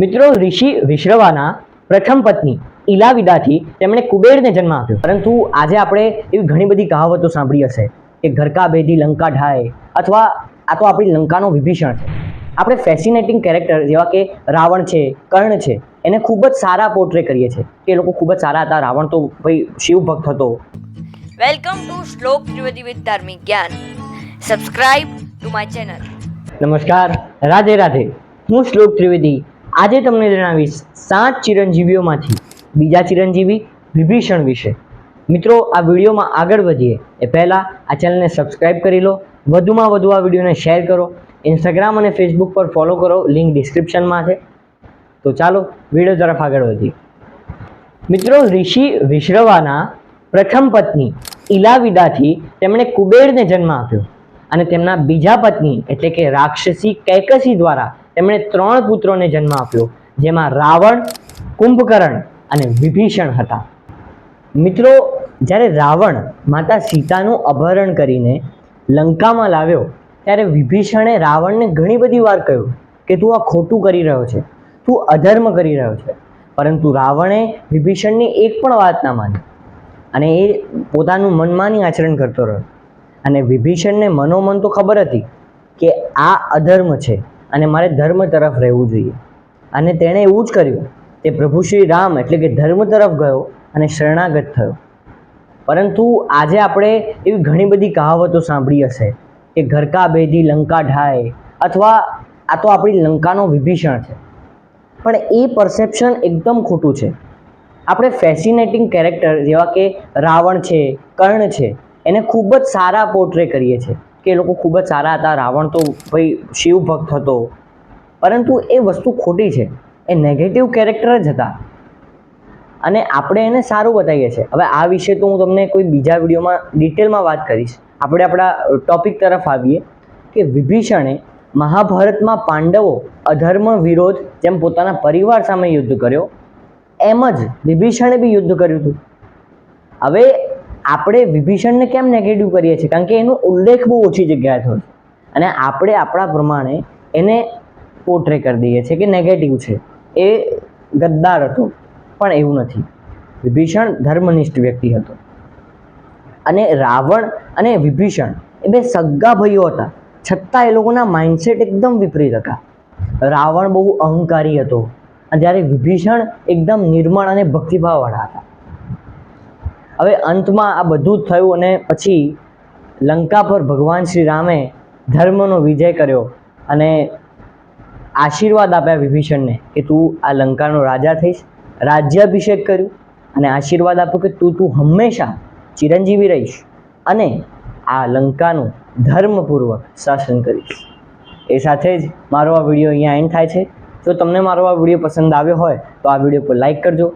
મિત્રો, ઋષિ વિશ્રવાના પ્રથમ પત્ની ઇલાવિદાથી તેમણે કુબેરને જન્મ આપ્યો. પરંતુ આજે આપણે એવી ઘણી બધી કહાવતો સાંભળી હશે કે ઘર કા ભેદી લંકા ઢાય, અથવા આ તો આપણી લંકાનો વિભીષણ છે. આપણે ફેસિનેટિંગ કેરેક્ટર જેવા કે રાવણ છે, કર્ણ છે, એને ખૂબ જ સારા પોર્ટ્રે કરીએ છીએ કે એ લોકો ખૂબ જ સારા હતા. રાવણ તો ભાઈ શિવ ભક્ત હતો. વેલકમ ટુ શ્લોક ત્રિવેદી વિથ ધાર્મિક જ્ઞાન. Subscribe to my channel. નમસ્કાર, રાધે રાધે. હું શ્લોક ત્રિવેદી આજે તમને જણાવીશ 7 ચિરંજીવીઓમાંથી બીજા ચિરંજીવી વિભીષણ વિશે. મિત્રો, આ વિડીયોમાં આગળ વધીએ એ પહેલાં આ ચેનલને સબસ્ક્રાઇબ કરી લો, વધુમાં વધુ આ વિડીયોને શેર કરો, ઇન્સ્ટાગ્રામ અને ફેસબુક પર ફોલો કરો, લિંક ડિસ્ક્રિપ્શનમાં છે. તો ચાલો વિડીયો તરફ આગળ વધીએ. મિત્રો, ઋષિ વિશ્રવાના પ્રથમ પત્ની ઇલાવિદાથી તેમણે કુબેરને જન્મ આપ્યો અને તેમના બીજા પત્ની એટલે કે રાક્ષસી કૈકસી દ્વારા તેમણે 3 પુત્રોને જન્મ આપ્યો, જેમાં રાવણ, કુંભકર્ણ અને વિભીષણ હતા. મિત્રો, જ્યારે રાવણ માતા સીતાનું અપહરણ કરીને લંકામાં લાવ્યો ત્યારે વિભીષણે રાવણને ઘણી બધી વાર કહ્યું કે તું આ ખોટું કરી રહ્યો છે, તું અધર્મ કરી રહ્યો છે. પરંતુ રાવણે વિભીષણની એક પણ વાત ના માની અને એ પોતાનું મનમાની આચરણ કરતો રહ્યો. અને વિભીષણને મનોમન તો ખબર હતી કે આ અધર્મ છે અને મારે ધર્મ તરફ રહેવું જોઈએ. અને તેણે એવું જ કર્યું. તે પ્રભુ શ્રી રામ એટલે કે ધર્મ તરફ ગયો અને શરણાગત થયો. પરંતુ આજે આપણે એવી ઘણી બધી કહાવતો સાંભળી હશે કે ઘર કા ભેદી લંકા ઢાય, અથવા આ તો આપણી લંકાનો વિભીષણ છે. પણ એ પરસેપ્શન એકદમ ખોટું છે. આપણે ફેસિનેટિંગ કેરેક્ટર જેવા કે રાવણ છે, કર્ણ છે, એને ખૂબ જ સારા પોર્ટ્રે કરીએ છીએ કે એ લોકો ખૂબ જ સારા હતા. રાવણ તો ભાઈ શિવ ભક્ત હતો. પરંતુ એ વસ્તુ ખોટી છે. એ નેગેટિવ કેરેક્ટર જ હતા અને આપણે એને સારું બતાવીએ છીએ. હવે આ વિશે તો હું તમને કોઈ બીજા વિડીયોમાં ડિટેલમાં વાત કરીશ. આપણે આપણા ટોપિક તરફ આવીએ કે વિભીષણે મહાભારતમાં પાંડવો અધર્મ વિરોધ જેમ પોતાના પરિવાર સામે યુદ્ધ કર્યો, એમ જ વિભીષણે બી યુદ્ધ કર્યું હતું. હવે આપણે વિભીષણને કેમ નેગેટિવ કરીએ છીએ? કારણ કે એનો ઉલ્લેખ બહુ ઓછી જગ્યાએ થયો છે અને આપણે આપણા પ્રમાણે એને પોર્ટ્રે કરી દઈએ છીએ કે નેગેટિવ છે, એ ગદ્દાર હતો. પણ એવું નથી. વિભીષણ ધર્મનિષ્ઠ વ્યક્તિ હતો. અને રાવણ અને વિભીષણ એ બે સગા ભાઈઓ હતા, છતાં એ લોકોના માઇન્ડસેટ એકદમ વિપરીત હતા. રાવણ બહુ અહંકારી હતો અને જ્યારે વિભીષણ એકદમ નિર્મળ અને ભક્તિભાવવાળા હતા. હવે અંતમાં આ બધું જ થયું અને પછી લંકા પર ભગવાન શ્રી રામે ધર્મનો વિજય કર્યો અને આશીર્વાદ આપ્યા વિભીષણને કે તું આ લંકાનો રાજા થઈશ. રાજ્યાભિષેક કર્યું અને આશીર્વાદ આપ્યો કે તું હંમેશા ચિરંજીવી રહીશ અને આ લંકાનું ધર્મપૂર્વક શાસન કરીશ. એ સાથે જ મારો આ વિડીયો અહીંયા એન્ડ થાય છે. જો તમને મારો આ વિડીયો પસંદ આવ્યો હોય તો આ વિડીયો પર લાઇક કરજો.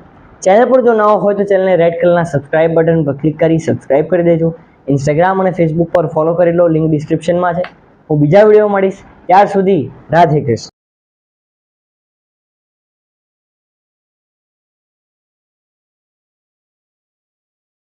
ચેનલ પર જો નવો હોય તો ચેનલને રેડ કલરના સબસ્ક્રાઇબ બટન પર ક્લિક કરી સબસ્ક્રાઇબ કરી દેજો. ઇન્સ્ટાગ્રામ અને ફેસબુક પર ફોલો કરી લો, લિંક ડિસ્ક્રિપ્શનમાં છે. હું બીજા વિડીયો મળીશ. ત્યાર સુધી રાધે કૃષ્ણ.